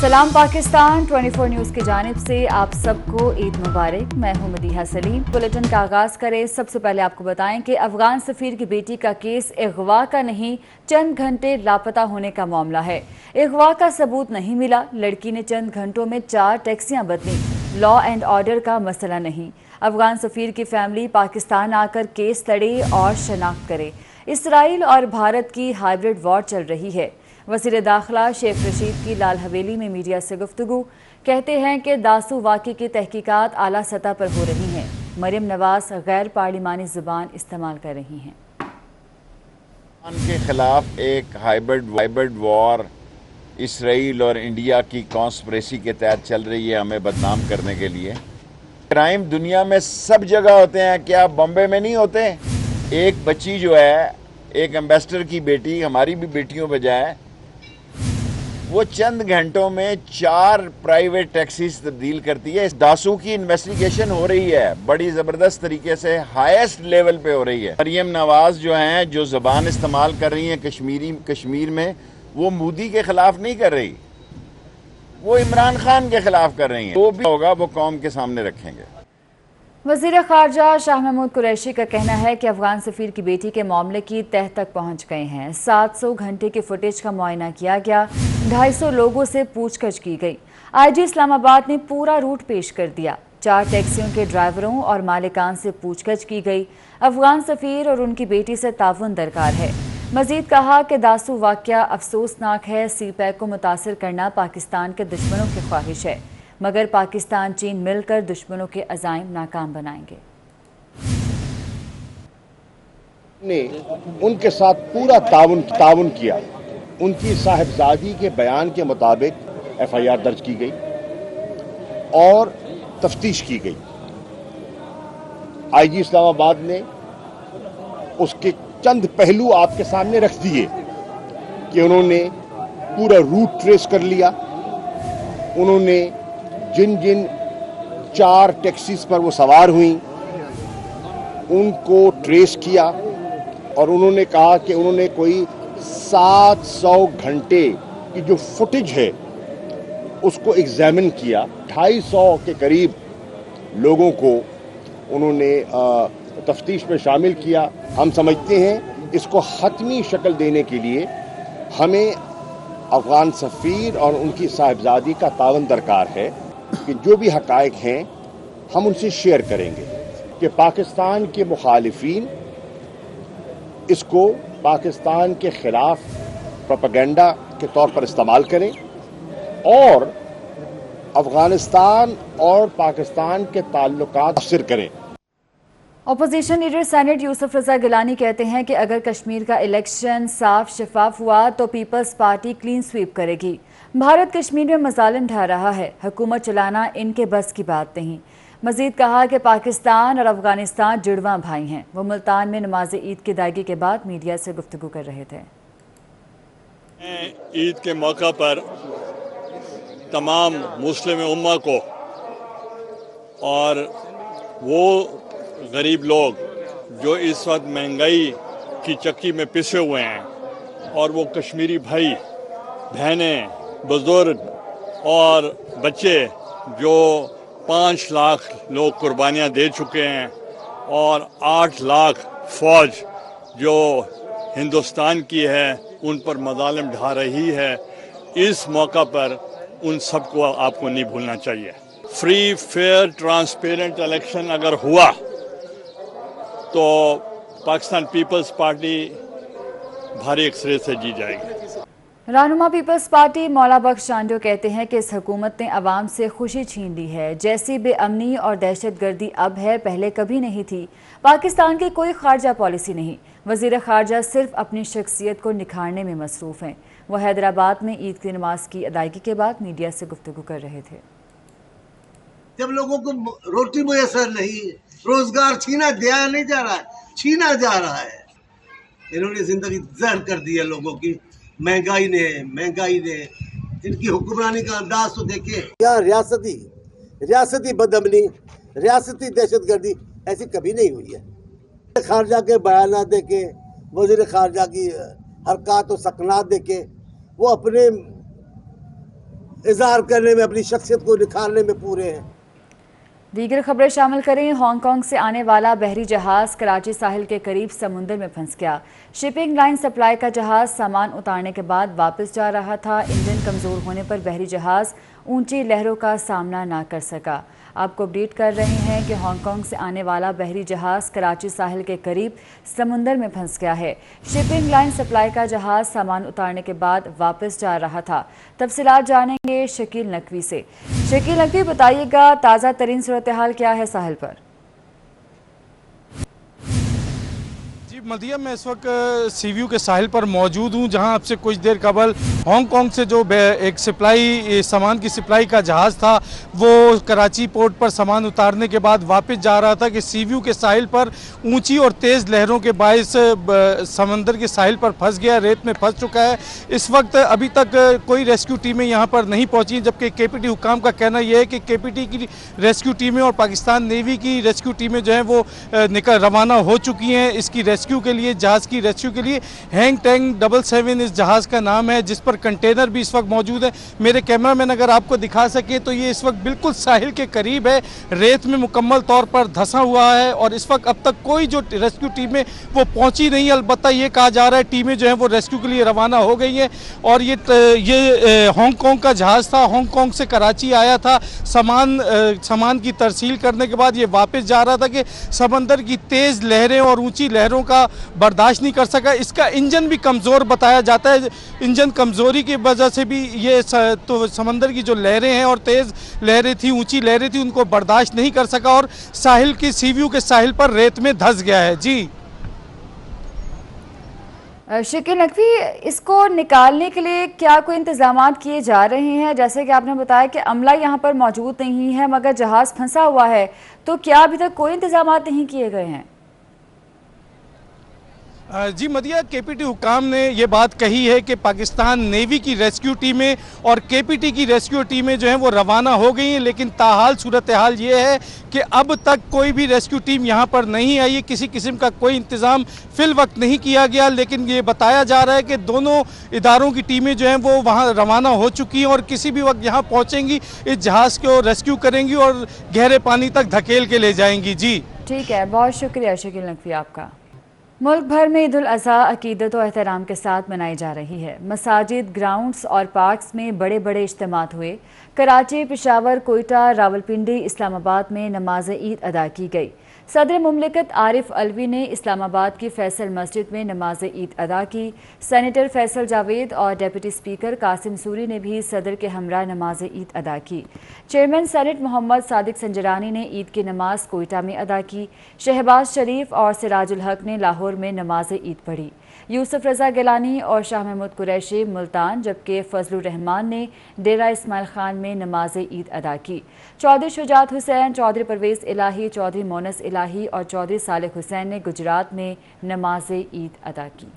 सलाम पाकिस्तान 24 न्यूज की जानिब से आप सबको ईद मुबारक। मैं हूं मदीहा सलीम। बुलेटिन का आगाज करें। सबसे पहले आपको बताएं कि अफगान सफीर की बेटी का केस अगवा का नहीं, चंद घंटे लापता होने का मामला है। अगवा का सबूत नहीं मिला। लड़की ने चंद घंटों में 4 टैक्सियां बदली। लॉ एंड ऑर्डर का मसला नहीं। अफगान सफीर की फैमिली पाकिस्तान आकर केस लड़े और शनाख्त करे। इसराइल और भारत की हाइब्रिड वॉर चल रही है। वज़ीर दाखिला शेख रशीद की लाल हवेली में मीडिया से गुफ्तगू। कहते हैं कि दासू वाक़े की तहकीकात आला सतह पर हो रही हैं। मरियम नवाज गैर पार्लिमानी ज़ुबान इस्तेमाल कर रही हैं। के खिलाफ एक हाइब्रिड वॉर इसराइल और इंडिया की कॉन्स्पिरेसी के तहत चल रही है, हमें बदनाम करने के लिए। क्राइम दुनिया में सब जगह होते हैं, क्या बॉम्बे में नहीं होते? एक बच्ची जो है, एक एम्बेसडर की बेटी, हमारी भी बेटियों बजाय, वो चंद घंटों में 4 प्राइवेट टैक्सीज तब्दील करती है। दासू की इन्वेस्टिगेशन हो रही है, बड़ी जबरदस्त तरीके से हाईएस्ट लेवल पे हो रही है। मरियम नवाज जो हैं, जो जबान इस्तेमाल कर रही हैं कश्मीर में, वो मोदी के खिलाफ नहीं कर रही, वो इमरान खान के खिलाफ कर रही हैं। जो भी होगा वो कौम के सामने रखेंगे। वज़ीर ख़ारजा शाह महमूद कुरैशी का कहना है कि अफगान सफ़ीर की बेटी के मामले की तह तक पहुंच गए हैं। 700 घंटे के फुटेज का मुआयना किया गया। 250 लोगों से पूछताछ की गई। IG इस्लामाबाद ने पूरा रूट पेश कर दिया। 4 टैक्सियों के ड्राइवरों और मालिकान से पूछताछ की गई। अफगान सफ़ीर और उनकी बेटी से ताउन दरकार है। मजीद कहा कि दासू वाक़या अफसोसनाक है। CPAC को मुतासर करना पाकिस्तान के दुश्मनों की ख्वाहिश है, मगर पाकिस्तान चीन मिलकर दुश्मनों के अज़ाइम नाकाम बनाएंगे। ने उनके साथ पूरा ताउन किया। उनकी साहिबजादी के बयान के मुताबिक FIR दर्ज की गई और तफ्तीश की गई। IG इस्लामाबाद ने उसके चंद पहलू आपके सामने रख दिए कि उन्होंने पूरा रूट ट्रेस कर लिया। उन्होंने जिन 4 टैक्सीज पर वो सवार हुई उनको ट्रेस किया और उन्होंने कहा कि उन्होंने कोई 700 घंटे की जो फुटेज है उसको एग्जामिन किया। 250 के करीब लोगों को उन्होंने तफ्तीश में शामिल किया। हम समझते हैं इसको हतमी शक्ल देने के लिए हमें अफगान सफ़ीर और उनकी साहिबजादी का ताउन दरकार है कि जो भी हक़ाइक़ हैं हम उनसे शेयर करेंगे कि पाकिस्तान के मुखालिफिन इसको पाकिस्तान के ख़िलाफ़ प्रोपेगेंडा के तौर पर इस्तेमाल करें और अफ़गानिस्तान और पाकिस्तान के ताल्लुकात मुतासिर करें। अपोजिशन लीडर सेनेट यूसुफ रजा गिलानी कहते हैं कि अगर कश्मीर का इलेक्शन साफ शफाफ हुआ तो पीपल्स पार्टी क्लीन स्वीप करेगी। भारत कश्मीर में मजालिम ढा रहा है, हुकूमत चलाना इनके बस की बात नहीं। मजीद कहा कि पाकिस्तान और अफगानिस्तान जुड़वा भाई हैं। वो मुल्तान में नमाज ईद की अदायगी के बाद मीडिया से गुफ्तगू कर रहे थे। ईद के मौका पर तमाम मुस्लिम उम्मा को और वो गरीब लोग जो इस वक्त महंगाई की चक्की में पिसे हुए हैं और वो कश्मीरी भाई बहनें, बुजुर्ग और बच्चे जो 5 लाख लोग कुर्बानियाँ दे चुके हैं और 8 लाख फौज जो हिंदुस्तान की है उन पर मजालिम ढा रही है, इस मौका पर उन सबको आपको नहीं भूलना चाहिए। फ्री फेयर ट्रांसपेरेंट इलेक्शन अगर हुआ तो पाकिस्तान पीपल्स पार्टी भारी अक्सर से जीत जाएगी। रहनुमा पीपल्स पार्टी मौला बख्श चांडो कहते हैं कि इस हुकूमत ने अवाम से खुशी छीन ली है। जैसी बेअमनी और दहशतगर्दी अब है, पहले कभी नहीं थी। पाकिस्तान की कोई खारजा पॉलिसी नहीं। वजीर खारजा सिर्फ अपनी शख्सियत को निखारने में मसरूफ़ हैं। वो हैदराबाद में ईद की नमाज की अदायगी के बाद मीडिया से गुफ्तगू कर रहे थे। जब लोगों को रोटी मुयसर नहीं, रोजगार छीना दिया नहीं जा रहा है, छीना जा रहा है। इन्होंने जिंदगी जहर कर दी है लोगों की। महंगाई ने इनकी हुक्मरानी का अंदाज तो देखे। यहाँ रियासती बदअमनी, रियासती दहशतगर्दी ऐसी कभी नहीं हुई है। खारजा के बयान देके, वजीर खारजा की हरकत और सकनात देके वो अपने इजहार करने में, अपनी शख्सियत को निखारने में पूरे हैं। दीगर खबरें शामिल करें। हांगकांग से आने वाला बहरी जहाज कराची साहिल के करीब समुद्र में फंस गया। शिपिंग लाइन सप्लाई का जहाज सामान उतारने के बाद वापस जा रहा था। इंजन कमजोर होने पर बहरी जहाज ऊंची लहरों का सामना ना कर सका। आपको अपडेट कर रहे हैं कि हांगकांग से आने वाला बहरी जहाज कराची साहिल के करीब समुद्र में फंस गया है। शिपिंग लाइन सप्लाई का जहाज सामान उतारने के बाद वापस जा रहा था। तफसीलात जानेंगे शकील नकवी से। शकील नकवी, बताइएगा ताज़ा तरीन सूरत हाल क्या है साहिल पर? मदिया, मैं इस वक्त सीव्यू के साहिल पर मौजूद हूं, जहां अब से कुछ देर कबल हांगकांग से जो एक सामान की सप्लाई का जहाज़ था वो कराची पोर्ट पर सामान उतारने के बाद वापस जा रहा था कि सीव्यू के साहिल पर ऊंची और तेज़ लहरों के बायस समंदर के साहिल पर फंस गया, रेत में फंस चुका है। इस वक्त अभी तक कोई रेस्क्यू टीमें यहां पर नहीं पहुंची, जबकि केपीटी हुकाम का कहना यह है कि केपीटी की रेस्क्यू टीमें और पाकिस्तान नेवी की रेस्क्यू टीमें जो हैं वो रवाना हो चुकी हैं इसकी रेस्क्यू के लिए, जहाज की रेस्क्यू के लिए। हैंग टैंग 77 इस जहाज का नाम है, जिस पर कंटेनर भी इस वक्त मौजूद है। मेरे कैमरामैन अगर आपको दिखा सके तो ये इस वक्त बिल्कुल साहिल के करीब है, रेत में मुकम्मल तौर पर धंसा हुआ है और इस वक्त अब तक कोई जो रेस्क्यू टीमें वो पहुंची नहीं। अलबत्ता ये कहा जा रहा है टीमें जो हैं वो रेस्क्यू के लिए रवाना हो गई हैं। और ये हांगकांग का जहाज था, हांगकांग से कराची आया था सामान की तरसील करने के बाद ये वापस जा रहा था कि समंदर की तेज़ लहरें और ऊंची लहरों का बर्दाश्त नहीं कर सका। इसका इंजन भी कमज़ोर बताया जाता है। इंजन कमज़ोरी की वजह से भी ये तो समंदर की जो लहरें हैं और तेज़ लहरें थी, ऊंची लहरें थी, उनको बर्दाश्त नहीं कर सका और साहिल की सीव्यू के साहिल पर रेत में धंस गया है। जी शकील नकवी, इसको निकालने के लिए क्या कोई इंतजाम किए जा रहे हैं? जैसे कि आपने बताया कि अमला यहाँ पर मौजूद नहीं है मगर जहाज़ फंसा हुआ है, तो क्या अभी तक कोई इंतजाम नहीं किए गए हैं? जी मदिया, केपीटी हुकाम ने ये बात कही है कि पाकिस्तान नेवी की रेस्क्यू टीमें और केपीटी की रेस्क्यू टीमें जो हैं वो रवाना हो गई हैं, लेकिन ताहाल सूरत हाल ये है कि अब तक कोई भी रेस्क्यू टीम यहाँ पर नहीं आई है। किसी किस्म का कोई इंतज़ाम फिल वक्त नहीं किया गया, लेकिन ये बताया जा रहा है कि दोनों इदारों की टीमें जो हैं वो वहाँ रवाना हो चुकी हैं और किसी भी वक्त यहाँ पहुँचेंगी, इस जहाज़ को रेस्क्यू करेंगी और गहरे पानी तक धकेल के ले जाएंगी। जी ठीक है, बहुत शुक्रिया शकील नकवी आपका। मुल्क भर में ईद उल अज़हा अकीदत और एहतराम के साथ मनाई जा रही है। मसाजिद, ग्राउंड्स और पार्क्स में बड़े बड़े इज्तिमात हुए। कराची, पेशावर, कोयटा, रावलपिंडी, इस्लामाबाद में नमाज ईद अदा की गई। सदर मुमलिकत आरिफ अलवी ने इस्लामाबाद की फैसल मस्जिद में नमाज ईद अदा की। सेनेटर फैसल जावेद और डिप्टी स्पीकर कासिम सूरी ने भी सदर के हमरा नमाज ईद अदा की। चेयरमैन सेनेट मोहम्मद सादिक संजरानी ने ईद की नमाज कोयटा में अदा की। शहबाज शरीफ और सिराजुल हक ने लाहौर में नमाज ईद पढ़ी। यूसुफ रजा गिलानी और शाह महमूद कुरैशी मुल्तान, जबकि फजलुर रहमान ने डेरा इस्माइल खान में नमाज ईद अदा की। चौधरी शुजात हुसैन, चौधरी परवेज़ इलाही, चौधरी मोनस इलाही और चौधरी सालिक हुसैन ने गुजरात में नमाज ईद अदा की।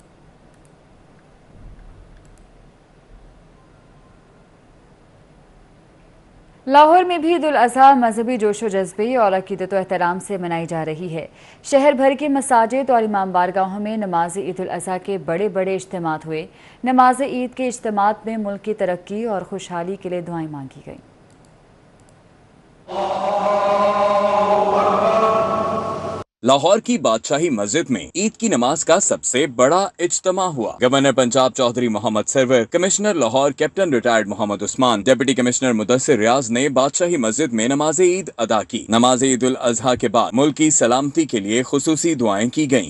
लाहौर में भी ईद उल अज़हा मजहबी जोशो जज्बे और अकीदत व एहतराम से मनाई जा रही है। शहर भर की मसाजिद और इमाम बारगाहों में नमाज ईद उल अज़हा के बड़े बड़े इज्तिमात हुए। नमाज ईद के इज्तिमात में मुल्क की तरक्की और खुशहाली के लिए दुआएं मांगी गईं। लाहौर की बादशाही मस्जिद में ईद की नमाज का सबसे बड़ा इज्तिमा हुआ। Governor Punjab Chaudhry Mohammad Sarwar, commissioner Lahore captain retired Mohammad Usman, deputy commissioner Mudassir Riaz ने बादशाही मस्जिद में नमाज ईद अदा की। नमाज ईद उल अज़हा के बाद मुल्क की सलामती के लिए खुसूसी दुआएं की गयी।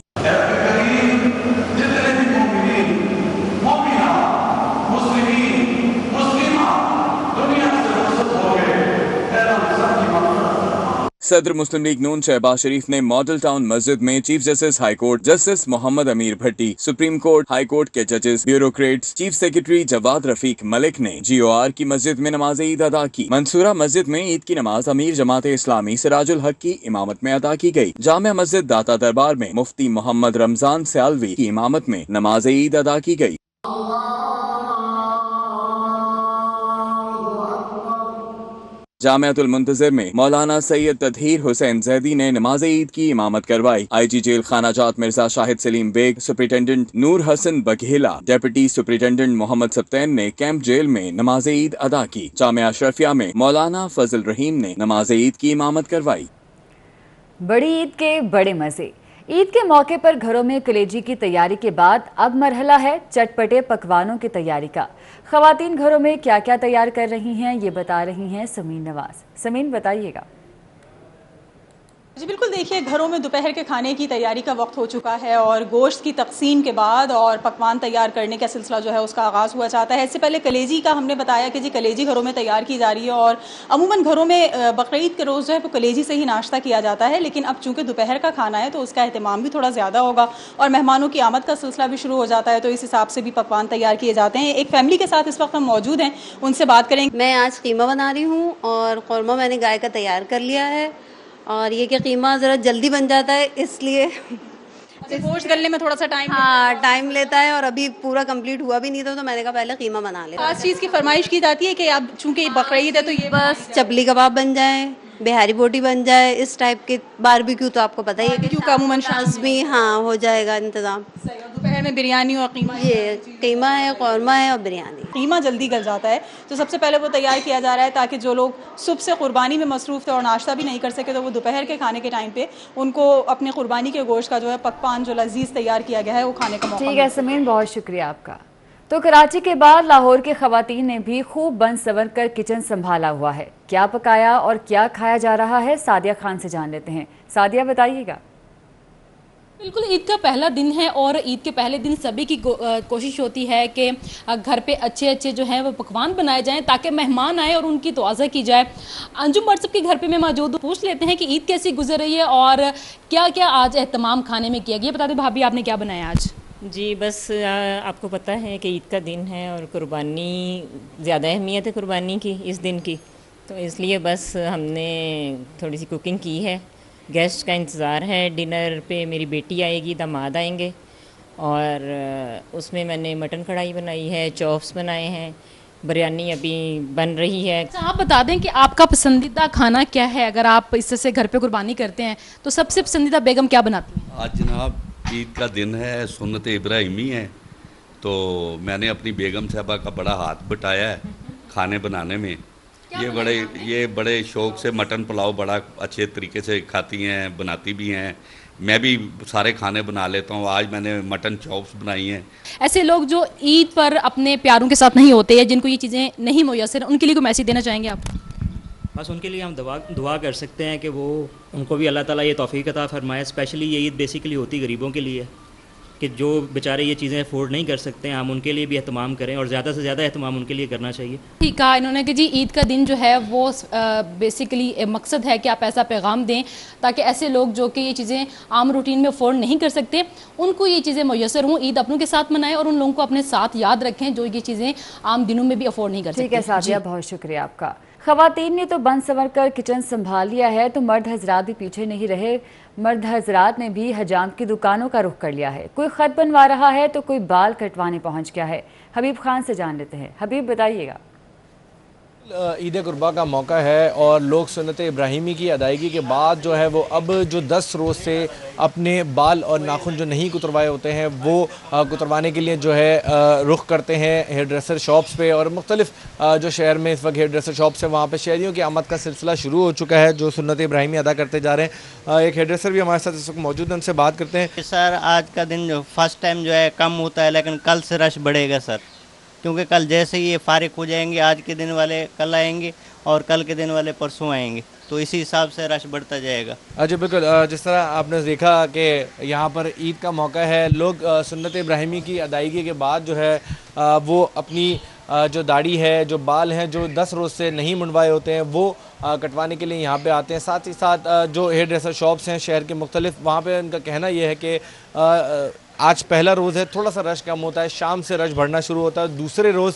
सदर मुस्लिम लीग नून शहबाज शरीफ ने मॉडल टाउन मस्जिद में chief justice high court justice Mohammad Amir Bhatti, supreme court, high court के जजेस, bureaucrats, chief secretary Jawad Rafiq Malik ने GOR की मस्जिद में नमाज ईद अदा की। मंसूरा मस्जिद में ईद की नमाज अमीर जमात इस्लामी सिराजुल हक की इमामत में अदा की गई। जामिया मस्जिद दाता दरबार में मुफ्ती मोहम्मद रमजान सियालवी की इमामत में नमाज ईद अदा की गई। जामियातुल मुंतज़िर में मौलाना सैयद तदहीर हुसैन जैदी ने नमाज ईद की इमामत करवाई। IG जेल खानाजात Mirza Shahid Saleem Baig, superintendent Noor Hasan Baghela, deputy superintendent Mohammad सप्तैन ने कैंप जेल में नमाज ईद अदा की। जामिया अशरफिया में मौलाना फजल रहीम ने नमाज ईद की इमामत करवाई। बड़ी ईद के बड़े मजे। ईद के मौके पर घरों में कलेजी की तैयारी के बाद अब मरहला है चटपटे पकवानों की तैयारी का। खवातीन घरों में क्या क्या तैयार कर रही हैं, ये बता रही हैं समीन नवाज। समीन, बताइएगा। जी बिल्कुल, देखिए घरों में दोपहर के खाने की तैयारी का वक्त हो चुका है और गोश्त की तकसीम के बाद और पकवान तैयार करने का सिलसिला जो है उसका आगाज़ हुआ चाहता है। इससे पहले कलेजी का हमने बताया कि जी कलेजी घरों में तैयार की जा रही है और अमूमन घरों में बकरीद के रोज़ जो है वो कलेजी से ही नाश्ता किया जाता है, लेकिन अब चूँकि दोपहर का खाना है तो उसका अहतमाम भी थोड़ा ज़्यादा होगा और मेहमानों की आमद का सिलसिला भी शुरू हो जाता है, तो इस हिसाब से भी पकवान तैयार किए जाते हैं। एक फैमिली के साथ इस वक्त हम मौजूद हैं, उनसे बात करेंगे। मैं आज कीमा बना रही हूँ और कौरमा मैंने गाय का तैयार कर लिया है और ये कि कीमा ज़रा जल्दी बन जाता है इसलिए। गोश्त गलने में थोड़ा सा टाइम टाइम लेता है और अभी पूरा कंप्लीट हुआ भी नहीं था तो मैंने कहा पहले कीमा बना ले। खास चीज़ की फरमाइश की जाती है कि अब चूँकि बकरीद है तो ये बस चपली कबाब बन जाए, बिहारी बोटी बन जाए, इस टाइप के। बारबेक्यू तो आपको पता ही है क्यों का अमूमन भी हाँ हो जाएगा इंतज़ाम। दोपहर में बिरयानी और कीमा, ये कीमा है, कौरमा है और बिरयानी। कीमा जल्दी गल जाता है तो सबसे पहले वो तैयार किया जा रहा है ताकि जो लोग सुबह से कुर्बानी में मसरूफ़ थे और नाश्ता भी नहीं कर सके तो वो दोपहर के खाने के टाइम पे उनको अपने कुर्बानी के गोश्त का जो है पकवान जो लजीज तैयार किया गया है वो खाने का मौका। ठीक है समीन, बहुत शुक्रिया आपका। तो कराची के बाद लाहौर की खवातीन ने भी खूब बन सवर कर किचन संभाला हुआ है। क्या पकाया और क्या खाया जा रहा है, सादिया खान से जान लेते हैं। सादिया, बताइएगा। बिल्कुल, ईद का पहला दिन है और ईद के पहले दिन सभी की कोशिश होती है कि घर पे अच्छे अच्छे जो हैं वो पकवान बनाए जाएं ताकि मेहमान आए और उनकी तवाज़ा की जाए। अंजुम बट सबके घर पे मैं मौजूद हूँ, पूछ लेते हैं कि ईद कैसी गुजर रही है और क्या क्या आज एहतमाम खाने में किया गया। बता दें भाभी, आपने क्या बनाया आज? जी बस आपको पता है कि ईद का दिन है और कुर्बानी ज़्यादा अहमियत है कुर्बानी की इस दिन की, तो इसलिए बस हमने थोड़ी सी कुकिंग की है। गेस्ट का इंतज़ार है, डिनर पे मेरी बेटी आएगी, दामाद आएंगे और उसमें मैंने मटन कढ़ाई बनाई है, चॉप्स बनाए हैं, बिरयानी अभी बन रही है। अच्छा, आप बता दें कि आपका पसंदीदा खाना क्या है? अगर आप इससे से घर पे कुर्बानी करते हैं तो सबसे पसंदीदा बेगम क्या बनाती हैं? आज जनाब ईद का दिन है, सुन्नत इब्राहिमी है, तो मैंने अपनी बेगम साहबा का बड़ा हाथ बटाया है खाने बनाने में। ये बड़े शौक़ से मटन पुलाव बड़ा अच्छे तरीके से खाती हैं, बनाती भी हैं। मैं भी सारे खाने बना लेता हूँ। आज मैंने मटन चॉप्स बनाई हैं। ऐसे लोग जो ईद पर अपने प्यारों के साथ नहीं होते या जिनको ये चीज़ें नहीं मुयस्सर, उनके लिए कोई मैसेज देना चाहेंगे आप? बस उनके लिए हम दुआ कर सकते हैं कि वो उनको भी अल्लाह ताला ये तौफीक अता फरमाए। स्पेशली ये ईद बेसिकली होती गरीबों के लिए कि जो बेचारे ये चीज़ें अफोर्ड नहीं कर सकते हैं, हम उनके लिए भी एहतमाम करें और ज़्यादा से ज़्यादा एहतमाम उनके लिए करना चाहिए। ठीक है इन्होंने कि जी ईद का दिन जो है वो बेसिकली मकसद है कि आप ऐसा पैगाम दें ताकि ऐसे लोग जो कि ये चीज़ें आम रूटीन में अफोर्ड नहीं कर सकते उनको ये चीज़ें मुयस्सर हों, ईद अपनों के साथ मनाएं और उन लोगों को अपने साथ याद रखें जो ये चीज़ें आम दिनों में भी अफोर्ड नहीं कर सकते। ठीक है सादिया, बहुत शुक्रिया आपका। खवातीन ने तो बन सवर कर किचन संभाल लिया है तो मर्द हजरात भी पीछे नहीं रहे। मर्द हजरात ने भी हजाम की दुकानों का रुख कर लिया है। कोई खत बनवा रहा है तो कोई बाल कटवाने पहुंच गया है। हबीब खान से जान लेते हैं। हबीब, बताइएगा। ईद कुर्बा का मौका है और लोग सुन्नत इब्राहिमी की अदायगी के बाद जो है वो अब जो 10 रोज़ से अपने बाल और नाखून जो नहीं कुतरवाए होते हैं वो कुतरवाने के लिए जो है रुख करते हैं हेयर ड्रेसर शॉप्स पे। और मुख्तलिफ जो शहर में इस वक्त हेयर ड्रेसर शॉप्स है वहाँ पे शहरियों की आमद का सिलसिला शुरू हो चुका है जो सुन्नत इब्राहिमी अदा करते जा रहे हैं। एक हेयर ड्रेसर भी हमारे साथ इस वक्त मौजूद है, उनसे बात करते हैं। सर आज का दिन जो फर्स्ट टाइम जो है कम होता है लेकिन कल से रश बढ़ेगा सर, क्योंकि कल जैसे ही ये फारिग हो जाएंगे आज के दिन वाले कल आएंगे और कल के दिन वाले परसों आएंगे, तो इसी हिसाब से रश बढ़ता जाएगा। अच्छा बिल्कुल, जिस तरह आपने देखा कि यहाँ पर ईद का मौका है, लोग सुन्नत इब्राहिमी की अदायगी के बाद जो है वो अपनी जो दाढ़ी है, जो बाल हैं, जो 10 रोज़ से नहीं मुंडवाए होते हैं वो कटवाने के लिए यहाँ पे आते हैं। साथ ही साथ जो हेयर ड्रेसर शॉप्स हैं शहर के मुख्तलिफ, वहाँ पे उनका कहना यह है कि आज पहला रोज़ है, थोड़ा सा रश कम होता है, शाम से रश बढ़ना शुरू होता है। दूसरे रोज़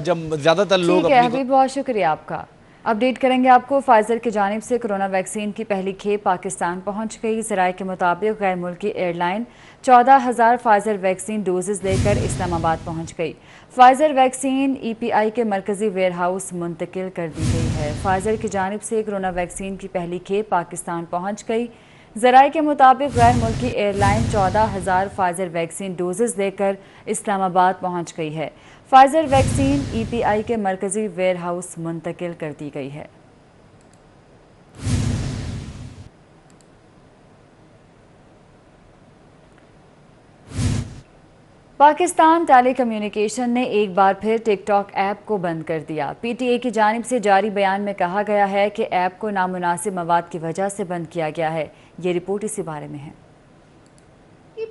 जब ज़्यादातर लोग ठीक है हबीब, बहुत शुक्रिया आपका। अपडेट करेंगे आपको। फाइजर की जानिब से कोरोना वैक्सीन की पहली खेप पाकिस्तान पहुंच गई। ज़राए के मुताबिक गैर मुल्की एयरलाइन 14,000 फाइजर वैक्सीन डोजेज लेकर इस्लामाबाद पहुंच गई। फाइजर वैक्सीन EPI के मरकजी वेयर हाउस मुंतकिल कर दी गई है। फाइजर की जानिब से कोरोना वैक्सीन की पहली खेप पाकिस्तान पहुँच गई। ज़राए के मुताबिक गैर मुल्की एयरलाइन 14,000 फाइजर वैक्सीन डोजेज लेकर इस्लामाबाद पहुँच गई है। फाइजर वैक्सीन EPI के मरकजी वेयर हाउस मुंतकिल कर दी गई है। पाकिस्तान टेलीकम्युनिकेशन ने एक बार फिर टिकटॉक ऐप को बंद कर दिया। PTA की जानिब से जारी बयान में कहा गया है कि ऐप को नामुनासिब मवाद की वजह से बंद किया गया है। ये रिपोर्ट इसी बारे में है।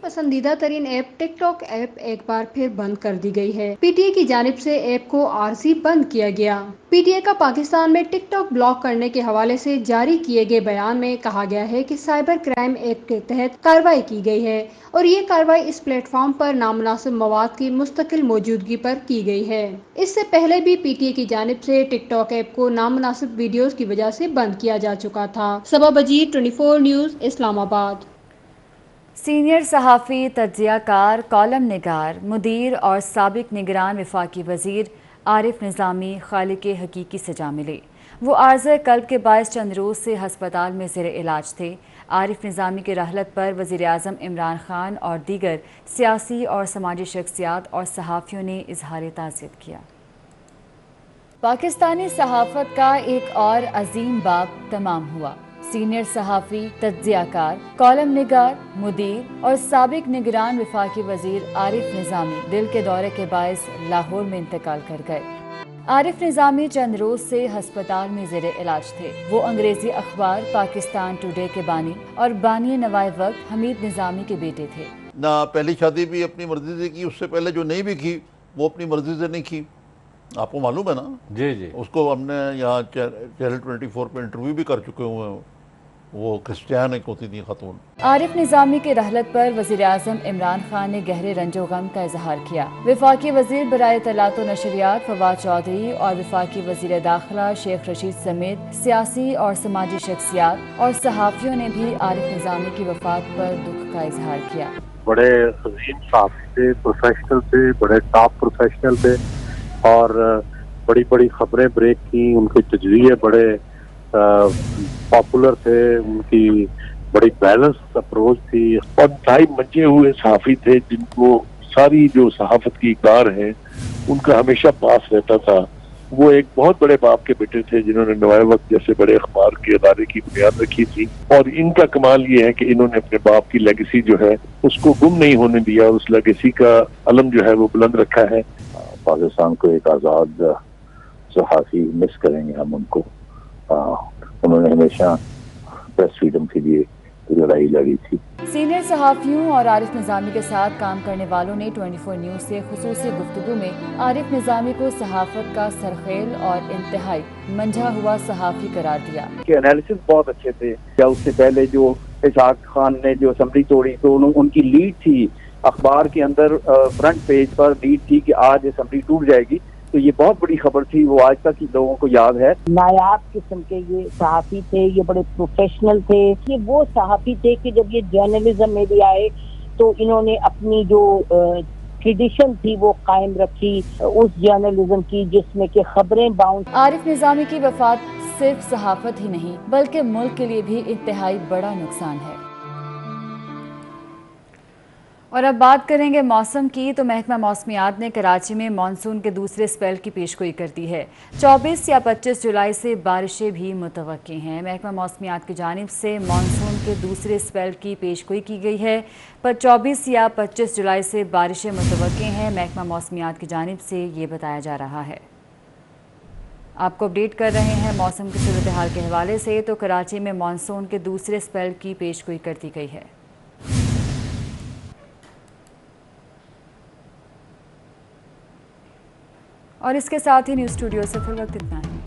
पसंदीदा तरीन ऐप टिकटॉक ऐप एक बार फिर बंद कर दी गई है। PTA की जानिब से ऐप को आरजी बंद किया गया। PTA का पाकिस्तान में टिकटॉक ब्लॉक करने के हवाले से जारी किए गए बयान में कहा गया है कि साइबर क्राइम एक्ट के तहत कार्रवाई की गई है और ये कार्रवाई इस प्लेटफॉर्म पर नामुनासिब मवाद की मुस्तकिल मौजूदगी पर की गई है। इससे पहले भी PTA की जानिब से टिकटॉक ऐप को नामुनासिब वीडियोस की वजह से बंद किया जा चुका था। सबा बजीर, 24 न्यूज़, इस्लामाबाद। सीनियर सहाफ़ी, तज्ज़ियाकार, कॉलम निगार, मुदीर और साबिक निगरान वफाकी वज़ीर आरिफ निज़ामी खालिक़े हकीकी से जा मिले। वो आर्ज़े क़ल्ब के बायस चंद रोज़ से हस्पताल में ज़ेर इलाज थे। आरिफ निज़ामी के रहलत पर वज़ीर आज़म इमरान खान और दीगर सियासी और समाजी शख्सियात और सहाफ़ियों ने इज़हार ताज़ियत किया। पाकिस्तानी सहाफ़त का एक और अजीम बाब तमाम हुआ। सीनियर सहाफ़ी, तज्ज़ियाकार, कॉलम निगार, मुदीर और साबिक निगरान वफाकी वज़ीर आरिफ निज़ामी दिल के दौरे के बायस लाहौर में इंतकाल कर गए। आरिफ निज़ामी चंद रोज़ से हस्पताल में ज़ेर इलाज थे। वो अंग्रेज़ी अखबार पाकिस्तान टुडे के बानी और बानी नवाए वक्त हमीद निज़ामी के बेटे थे। ना पहली शादी भी अपनी मर्जी से की, उससे पहले जो नहीं भी की वो अपनी मर्जी से नहीं की। आपको मालूम है ना? जी जी। उसको हमने यहाँ चैनल 24 पे इंटरव्यू भी कर चुके हुए हैं। वो क्रिश्चियन एक होती थी खातून। आरिफ निज़ामी के रहलत पर वज़ीर आज़म इमरान खान ने गहरे रंजो गम का इजहार किया। वफाकी वज़ीर बराए इत्तलात व नशरियात फवाद चौधरी और वफाकी वज़ीर दाखिला शेख रशीद समेत सियासी और समाजी शख्सियात और सहाफ़ियों ने भी आरिफ निज़ामी की वफ़ात पर दुख का इजहार किया। बड़े अजीम सहाफ़ी थे, प्रोफेशनल थे, बड़े टॉप प्रोफेशनल थे और बड़ी बड़ी खबरें ब्रेक की। उनके तजज़िये बड़े पॉपुलर थे, उनकी बड़ी बैलेंस अप्रोच थी और टाइम मंजे हुए सहाफ़ी थे जिनको सारी जो सहाफ़त की कार है उनका हमेशा पास रहता था। वो एक बहुत बड़े बाप के बेटे थे जिन्होंने नवाए वक्त जैसे बड़े अखबार के अदारे की बुनियाद रखी थी और इनका कमाल ये है कि इन्होंने अपने बाप की लेगेसी जो है उसको गुम नहीं होने दिया। उस लेगेसी का अलम जो है वो बुलंद रखा है। पाकिस्तान को एक आज़ाद सहाफ़ी मिस करेंगे हम उनको। उन्होंने हमेशा प्रेस फ्रीडम के लिए लड़ाई लड़ी थी। सीनियर सहाफ़ियों और आरिफ निज़ामी के साथ काम करने वालों ने 24 न्यूज़ से खुसूसी गुफ्तगू में आरिफ निज़ामी को सहाफ़त का सरखेल और इंतहाई मंझा हुआ सहाफ़ी करार दिया। एनालिसिस बहुत अच्छे थे। या उससे पहले जो इसाक खान ने जो असम्बली तोड़ी तो उनकी लीड थी अखबार के अंदर, फ्रंट पेज पर लीड थी कि आज असम्बली टूट जाएगी। तो ये बहुत बड़ी खबर थी, वो आज तक लोगों को याद है। नायाब किस्म के ये सहाफ़ी थे, ये बड़े प्रोफेशनल थे। ये वो सहाफ़ी थे कि जब ये जर्नलिज्म में भी आए तो इन्होंने अपनी जो ट्रेडिशन थी वो कायम रखी उस जर्नलिज्म की जिसमें कि खबरें बाउंस। आरिफ निज़ामी की वफात सिर्फ सहाफ़त ही नहीं बल्कि मुल्क के लिए भी इंतहाई बड़ा नुकसान है। और अब बात करेंगे मौसम की, तो महकमा मौसमियात ने कराची में मानसून के दूसरे स्पेल की पेशगोई कर दी है। 24 या 25 जुलाई से बारिशें भी मुतवक्की हैं। महकमा मौसमियात की जानिब से मानसून के दूसरे स्पेल की पेशगोई की गई है, पर 24 या 25 जुलाई से बारिशें मुतवक्की हैं। महकमा मौसमियात की जानिब से ये बताया जा रहा है। आपको अपडेट कर रहे हैं मौसम की सूरत हाल के हवाले से। तो कराची में मानसून के दूसरे स्पेल की पेशगोई कर दी गई है। और इसके साथ ही न्यूज़ स्टूडियो से फिर वक्त इतना है।